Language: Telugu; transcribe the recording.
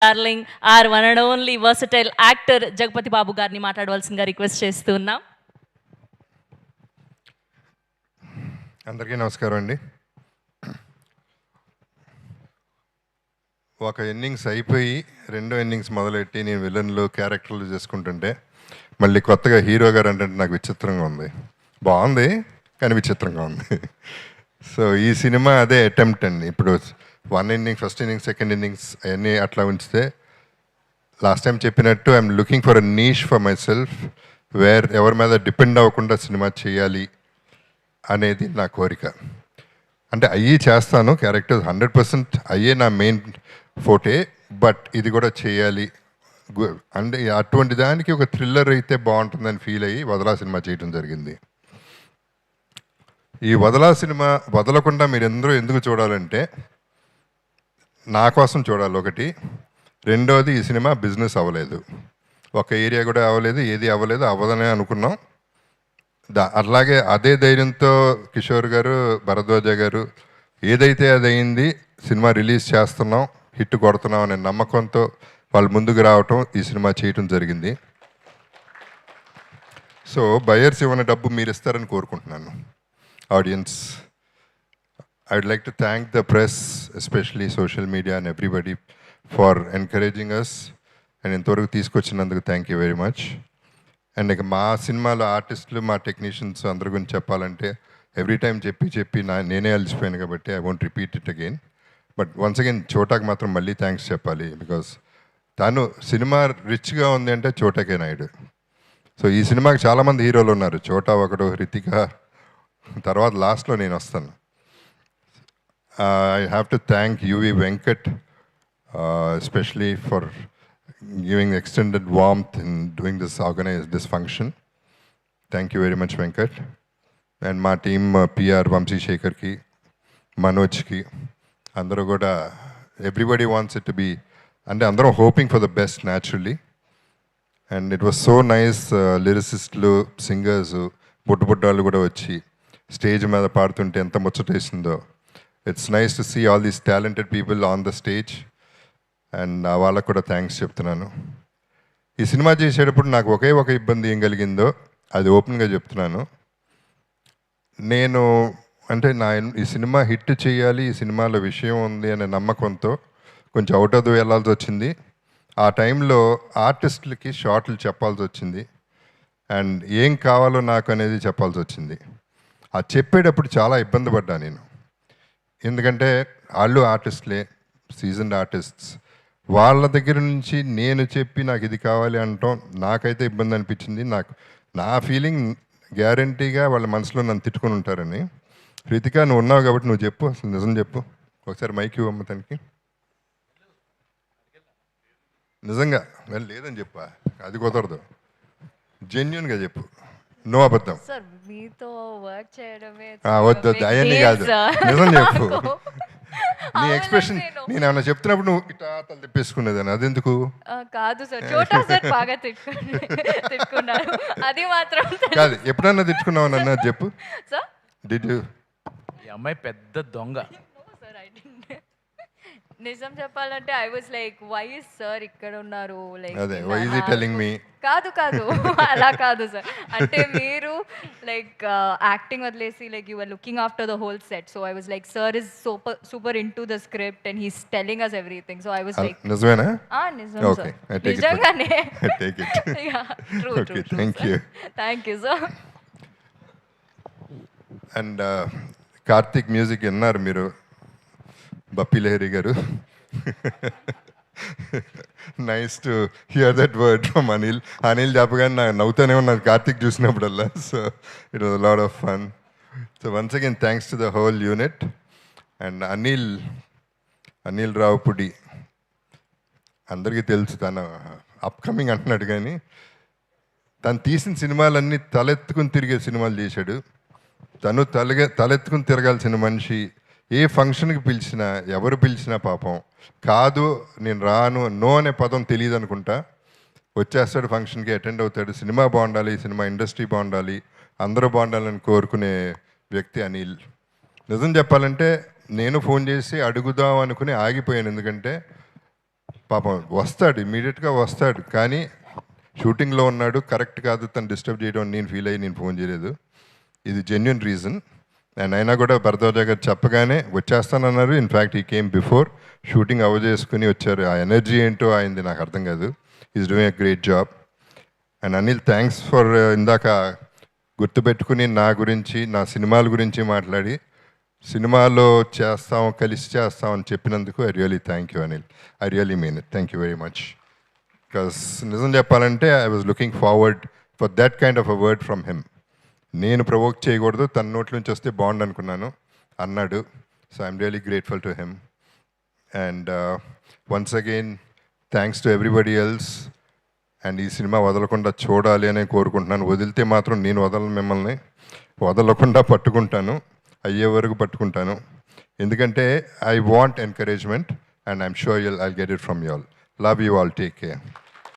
Darling are one and only versatile actor Jagapathi Babu గారిని మాట్లాడవలసిందిగా రిక్వెస్ట్ చేస్తున్నాం. అందరికీ నమస్కారం అండి. ఒక ఇన్నింగ్స్ అయిపోయి రెండో ఇన్నింగ్స్ మొదలెట్టి నేను విలన్లు క్యారెక్టర్లు చేసుకుంటుంటే మళ్ళీ కొత్తగా హీరో గారు అంటే నాకు విచిత్రంగా ఉంది. బాగుంది కానీ విచిత్రంగా ఉంది. సో ఈ సినిమా అదే అటెంప్ట్ అండి. ఇప్పుడు one innings, first innings, second innings అవన్నీ అట్లా ఉంచితే లాస్ట్ టైం చెప్పినట్టు I'm looking for a niche for myself where ఎవరి మీద డిపెండ్ అవ్వకుండా సినిమా చేయాలి అనేది నా కోరిక. అంటే అయ్యి చేస్తాను, క్యారెక్టర్స్ 100% అయ్యే నా మెయిన్ ఫోటే. బట్ ఇది కూడా చేయాలి అంటే అటువంటి దానికి ఒక థ్రిల్లర్ అయితే బాగుంటుందని ఫీల్ అయ్యి వదలా సినిమా చేయడం జరిగింది. ఈ వదలా సినిమా వదలకుండా మీరు అందరూ ఎందుకు చూడాలంటే నా కోసం చూడాలి ఒకటి. రెండోది, ఈ సినిమా బిజినెస్ అవ్వలేదు, ఒక ఏరియా కూడా అవ్వలేదు, ఏది అవ్వలేదు, అవ్వదనే అనుకున్నాం. అలాగే అదే ధైర్యంతో కిషోర్ గారు, భరద్వాజ గారు ఏదైతే అది అయింది, సినిమా రిలీజ్ చేస్తున్నాం, హిట్ కొడుతున్నాం అనే నమ్మకంతో వాళ్ళు ముందుకు రావటం, ఈ సినిమా చేయటం జరిగింది. సో బయర్స్ ఇవ్వని డబ్బు మీరు ఇస్తారని కోరుకుంటున్నాను. Audience, I would like to thank the press, especially social media and everybody for encouraging us and ఇంతవరకు తీసుకొచ్చినందుకు thank you very much. And ఇక మా సినిమాలో ఆర్టిస్టులు, మా టెక్నీషియన్స్ అందరి గురించి చెప్పాలంటే ఎవ్రీ టైం చెప్పి నేనే అలసిపోయాను కాబట్టి I won't repeat it again. But once again చోటాకి మాత్రం మళ్ళీ థ్యాంక్స్ చెప్పాలి. బికాస్ తను సినిమా రిచ్గా ఉంది అంటే చోటాకే నాయుడు. సో ఈ సినిమాకి చాలామంది హీరోలు ఉన్నారు, చోటా ఒకడు, హృతిక, తర్వాత లాస్ట్లో నేను వస్తాను. I have to thank UV Venkat, especially for giving extended warmth in doing this function. Thank you very much, Venkat. And my team, PR, Vamsi Shekhar ki, Manoj ki, andaru kuda, everybody wants it to be, and andaru hoping for the best naturally. And it was so nice, lyricists, singers, buttu kuda vachi stage మీద పాడుతుంటే ఎంత ముచ్చటేసిందో. It's nice to see all these talented people on the stage, and వాళ్ళకు కూడా థ్యాంక్స్ చెప్తున్నాను. ఈ సినిమా చేసేటప్పుడు నాకు ఒకే ఒక ఇబ్బంది ఏం కలిగిందో అది ఓపెన్గా చెప్తున్నాను. నేను అంటే ఈ సినిమా హిట్ చేయాలి, ఈ సినిమాలో విషయం ఉంది అనే నమ్మకంతో కొంచెం అవుట్ ఆఫ్ ది వే వెళ్ళాల్సి వచ్చింది. ఆ టైంలో ఆర్టిస్టులకి షార్ట్లు చెప్పాల్సి వచ్చింది, అండ్ ఏం కావాలో నాకు అనేది చెప్పాల్సి వచ్చింది. అది చెప్పేటప్పుడు చాలా ఇబ్బంది పడ్డా నేను. ఎందుకంటే వాళ్ళు ఆర్టిస్ట్లే, సీజన్డ్ ఆర్టిస్ట్స్, వాళ్ళ దగ్గర నుంచి నేను చెప్పి నాకు ఇది కావాలి అనటం నాకైతే ఇబ్బంది అనిపించింది. నా ఫీలింగ్ గ్యారంటీగా వాళ్ళ మనసులో నన్ను తిట్టుకొని ఉంటారని. హృతిక, నువ్వు ఉన్నావు కాబట్టి నువ్వు చెప్పు, అసలు నిజం చెప్పు. ఒకసారి మైక్ ఇవ్వమ్మ తనకి. నిజంగా లేదని చెప్పా, అది కుదరదు, జెన్యున్గా చెప్పు, నో అబద్ధం. సార్ మీతో వర్క్ చేయడమే వద్దు, అవన్నీ కాదు, నిజం చెప్పు. నీ ఎక్స్ప్రెషన్ నేను ఏమన్నా చెప్తున్నప్పుడు నువ్వు ఇట్లా తల తిప్పేసుకునేదాన్ని, అదెందుకు? కాదు సార్, చోటా సార్ బాగా తిట్టుకున్నారు, అది మాత్రం కాదు. ఎప్పుడన్నా తిట్టుకున్నావు నన్ను, అది చెప్పు. Sir did you? ఈ అమ్మాయి పెద్ద దొంగ. నిజం చెప్పాలంటే I was like, why is sir ఇక్కడ ఉన్నారు, లైక్ అదే why is he telling me. కాదు అలా కాదు సార్. అంటే మీరు లైక్ యాక్టింగ్ వదిలేసి like you are looking after the whole set. So I was like, sir is super into the script and he's telling us everything. So I was like, నిజమేనా? నిజం సార్, నిజంగానే. Take it. True. Thank you sir. And Karthik music విన్నారు మీరు, బప్పి లహరి గారు. Nice to hear that word from Anil చెప్పగానే నాకు నవ్వుతూనే ఉన్నది కార్తిక్ చూసినప్పుడల్లా. So it was lot of fun. So once again thanks to the whole unit. And Anil Ravipudi అందరికీ తెలుసు, తను అప్కమింగ్ అంటున్నాడు, కానీ తను తీసిన సినిమాలన్నీ తలెత్తుకుని తిరిగే సినిమాలు చేశాడు. తను తలెత్తుకుని తిరగాల్సిన మనిషి. ఏ ఫంక్షన్కి పిలిచినా, ఎవరు పిలిచినా పాపం కాదు నేను రాను, నో అనే పదం తెలియదు అనుకుంటా, వచ్చేస్తాడు, ఫంక్షన్కి అటెండ్ అవుతాడు. సినిమా బాగుండాలి, సినిమా ఇండస్ట్రీ బాగుండాలి, అందరూ బాగుండాలని కోరుకునే వ్యక్తి అనిల్. నిజం చెప్పాలంటే నేను ఫోన్ చేసి అడుగుదాం అనుకుని ఆగిపోయాను, ఎందుకంటే పాపం వస్తాడు, ఇమీడియట్గా వస్తాడు, కానీ షూటింగ్లో ఉన్నాడు, కరెక్ట్ కాదు తను డిస్టర్బ్ చేయడం అని నేను ఫీల్ అయ్యి నేను ఫోన్ చేయలేదు. ఇది జెన్యున్ రీజన్. అండ్ అయినా కూడా భరద్వాజ గారు చెప్పగానే వచ్చేస్తానన్నారు. ఇన్ఫ్యాక్ట్ ఈ కేమ్ బిఫోర్, షూటింగ్ చేసుకుని వచ్చారు. ఆ ఎనర్జీ ఏంటో ఆయనది నాకు అర్థం కాదు. Is doing a great job. And Anil, thanks for ఇందాక గుర్తుపెట్టుకుని నా గురించి, నా సినిమాల గురించి మాట్లాడి సినిమాలో చేస్తాం, కలిసి చేస్తాం అని చెప్పినందుకు I really thank you Anil. I really mean it. Thank you very much. Because నిజం చెప్పాలంటే I was looking forward for that kind of a word from him. నేను ప్రవోక్ చేయకూడదు, తన నోట్ల నుంచి వస్తే బాగుండు అనుకున్నాను, అన్నాడు. So I'm really grateful to him. And once again thanks to everybody else. And ఈ సినిమా వదలకుండా చూడాలి అని కోరుకుంటున్నాను. వదిలితే మాత్రం నేను వదలను, మిమ్మల్ని వదలకుండా పట్టుకుంటాను, అయ్యే వరకు పట్టుకుంటాను. ఎందుకంటే I want encouragement and I'm sure I'll get it from you all. Love you all. Take care.